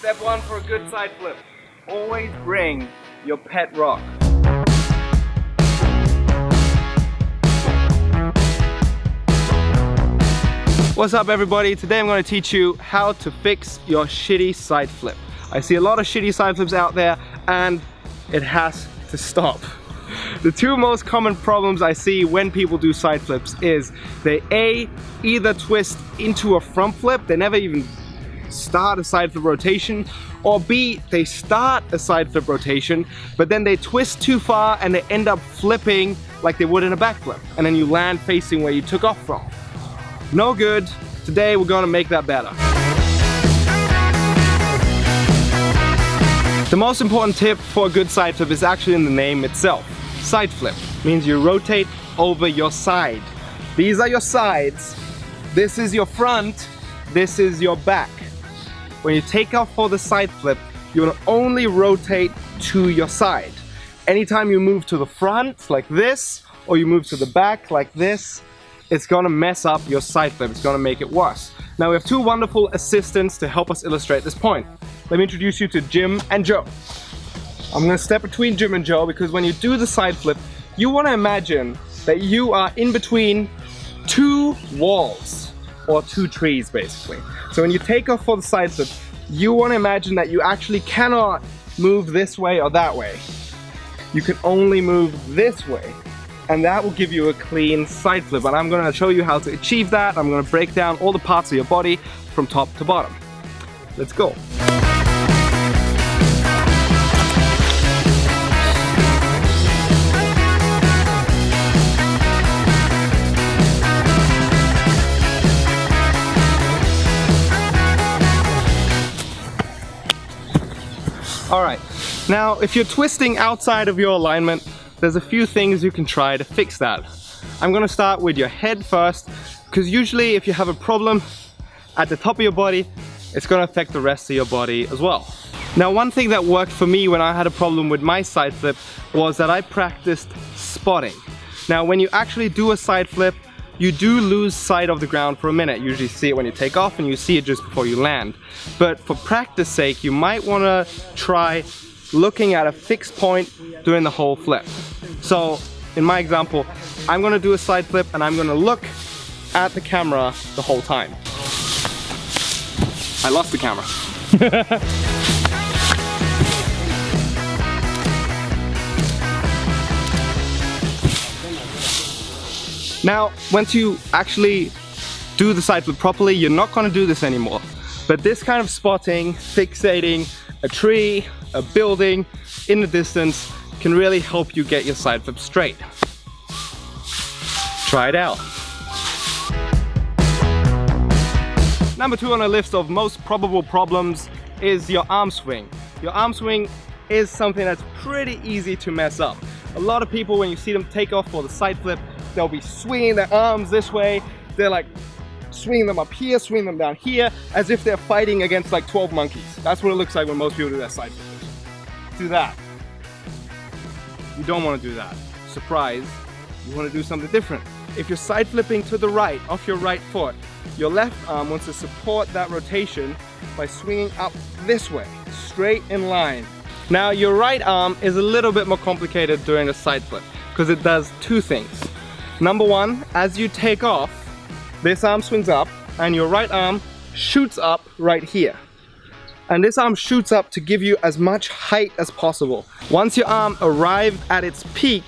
Step one for a good side flip. Always bring your pet rock. What's up everybody? Today I'm going to teach you how to fix your shitty side flip. I see a lot of shitty side flips out there and it has to stop. The two most common problems I see when people do side flips is they either twist into a front flip, they never even start a side flip rotation, or B, they start a side flip rotation but then they twist too far and they end up flipping like they would in a back flip, and then you land facing where you took off from. No good. Today we're gonna make that better. The most important tip for a good side flip is actually in the name itself. Side flip means you rotate over your side. These are your sides. This is your front. This is your back. When you take off for the side flip, you want to only rotate to your side. Anytime you move to the front like this, or you move to the back like this, it's gonna mess up your side flip. It's gonna make it worse. Now we have two wonderful assistants to help us illustrate this point. Let me introduce you to Jim and Joe. I'm gonna step between Jim and Joe because when you do the side flip, you wanna imagine that you are in between two walls or two trees basically. So when you take off for the side flip, you wanna imagine that you actually cannot move this way or that way. You can only move this way. And that will give you a clean side flip. And I'm gonna show you how to achieve that. I'm gonna break down all the parts of your body from top to bottom. Let's go. All right, now if you're twisting outside of your alignment, there's a few things you can try to fix that. I'm gonna start with your head first, because usually if you have a problem at the top of your body, it's gonna affect the rest of your body as well. Now one thing that worked for me when I had a problem with my side flip was that I practiced spotting. Now when you actually do a side flip, you do lose sight of the ground for a minute. You usually see it when you take off and you see it just before you land. But for practice sake, you might wanna try looking at a fixed point during the whole flip. So in my example, I'm gonna do a side flip and I'm gonna look at the camera the whole time. I lost the camera. Now, once you actually do the side flip properly, you're not gonna do this anymore. But this kind of spotting, fixating a tree, a building in the distance can really help you get your side flip straight. Try it out. Number 2 on a list of most probable problems is your arm swing. Your arm swing is something that's pretty easy to mess up. A lot of people, when you see them take off for the side flip, they'll be swinging their arms this way. They're like swinging them up here, swinging them down here, as if they're fighting against like 12 monkeys. That's what it looks like when most people do their side flips. Do that. You don't want to do that. Surprise, you want to do something different. If you're side flipping to the right, off your right foot, your left arm wants to support that rotation by swinging up this way, straight in line. Now your right arm is a little bit more complicated during a side flip because it does two things. Number one, as you take off, this arm swings up and your right arm shoots up right here. And this arm shoots up to give you as much height as possible. Once your arm arrives at its peak,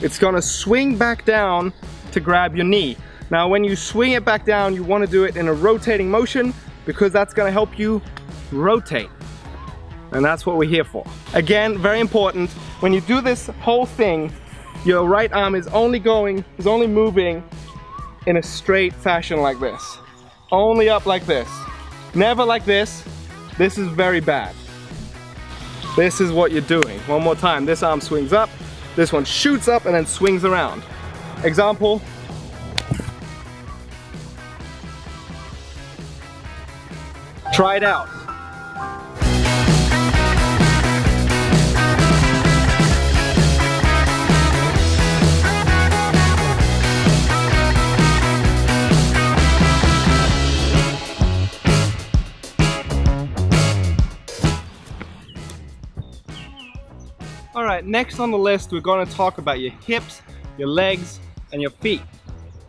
it's gonna swing back down to grab your knee. Now when you swing it back down, you wanna do it in a rotating motion because that's gonna help you rotate. And that's what we're here for. Again, very important, when you do this whole thing, your right arm is only moving in a straight fashion like this. Only up like this. Never like this. This is very bad. This is what you're doing. One more time. This arm swings up, this one shoots up and then swings around. Example. Try it out. Alright, next on the list we're going to talk about your hips, your legs and your feet,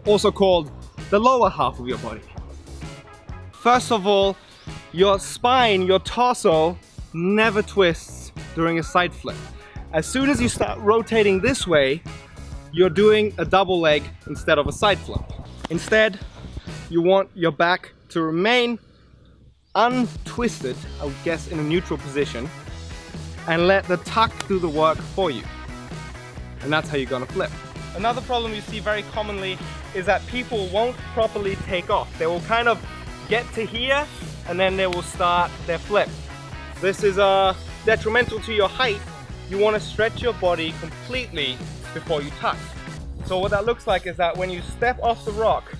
also called the lower half of your body. First of all, your spine, your torso never twists during a side flip. As soon as you start rotating this way, you're doing a double leg instead of a side flip. Instead, you want your back to remain untwisted, I would guess in a neutral position, and let the tuck do the work for you. And that's how you're gonna flip. Another problem you see very commonly is that people won't properly take off. They will kind of get to here and then they will start their flip. This is detrimental to your height. You want to stretch your body completely before you tuck. So what that looks like is that when you step off the rock,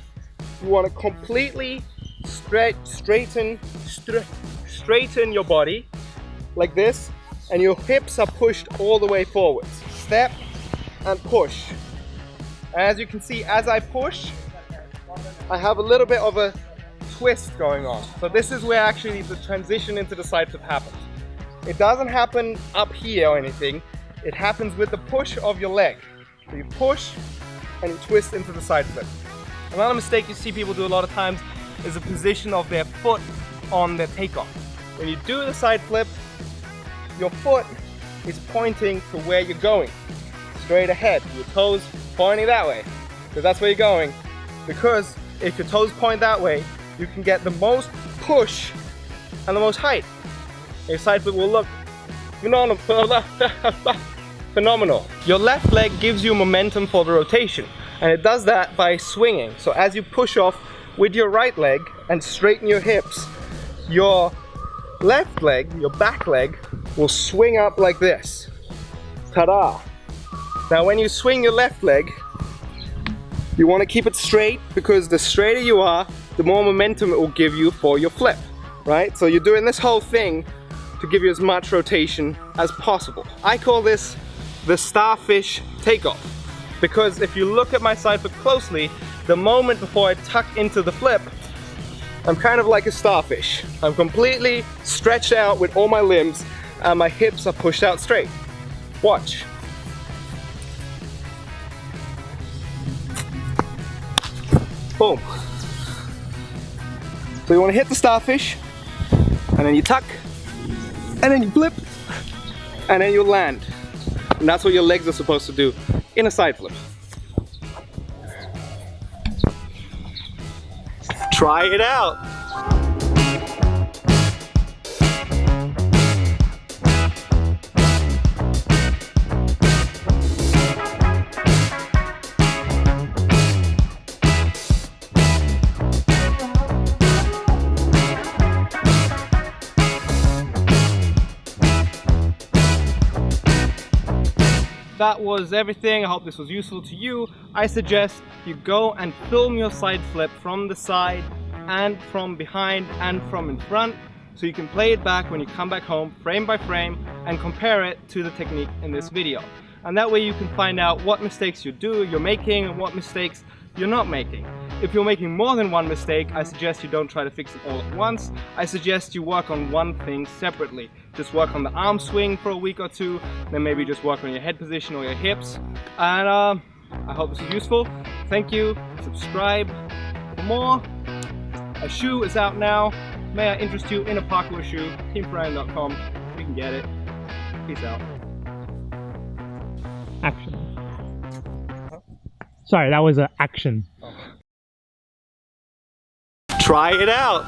you want to completely straighten your body like this, and your hips are pushed all the way forwards. Step and push. As you can see, as I push, I have a little bit of a twist going on. So this is where actually the transition into the side flip happens. It doesn't happen up here or anything. It happens with the push of your leg. So you push and you twist into the side flip. Another mistake you see people do a lot of times is the position of their foot on their takeoff. When you do the side flip, your foot is pointing to where you're going. Straight ahead, your toes pointing that way, because that's where you're going. Because if your toes point that way, you can get the most push and the most height. Your side flip will look phenomenal. Your left leg gives you momentum for the rotation, and it does that by swinging. So as you push off with your right leg and straighten your hips, your left leg, your back leg, will swing up like this. Ta-da! Now when you swing your left leg, you want to keep it straight, because the straighter you are, the more momentum it will give you for your flip, right? So you're doing this whole thing to give you as much rotation as possible. I call this the starfish takeoff, because if you look at my side flip closely, the moment before I tuck into the flip, I'm kind of like a starfish. I'm completely stretched out with all my limbs and my hips are pushed out straight. Watch. Boom. So you want to hit the starfish, and then you tuck, and then you flip, and then you land. And that's what your legs are supposed to do in a side flip. Try it out. That was everything. I hope this was useful to you. I suggest you go and film your side flip from the side and from behind and from in front, so you can play it back when you come back home frame by frame and compare it to the technique in this video. And that way you can find out what mistakes you're making and what mistakes you're not making. If you're making more than one mistake, I suggest you don't try to fix it all at once. I suggest you work on one thing separately. Just work on the arm swing for a week or two, then maybe just work on your head position or your hips. And I hope this is useful. Thank you. Subscribe for more. A shoe is out now. May I interest you in a parkour shoe? teamfryan.com. You can get it. Peace out. Action. Sorry, that was an action. Try it out.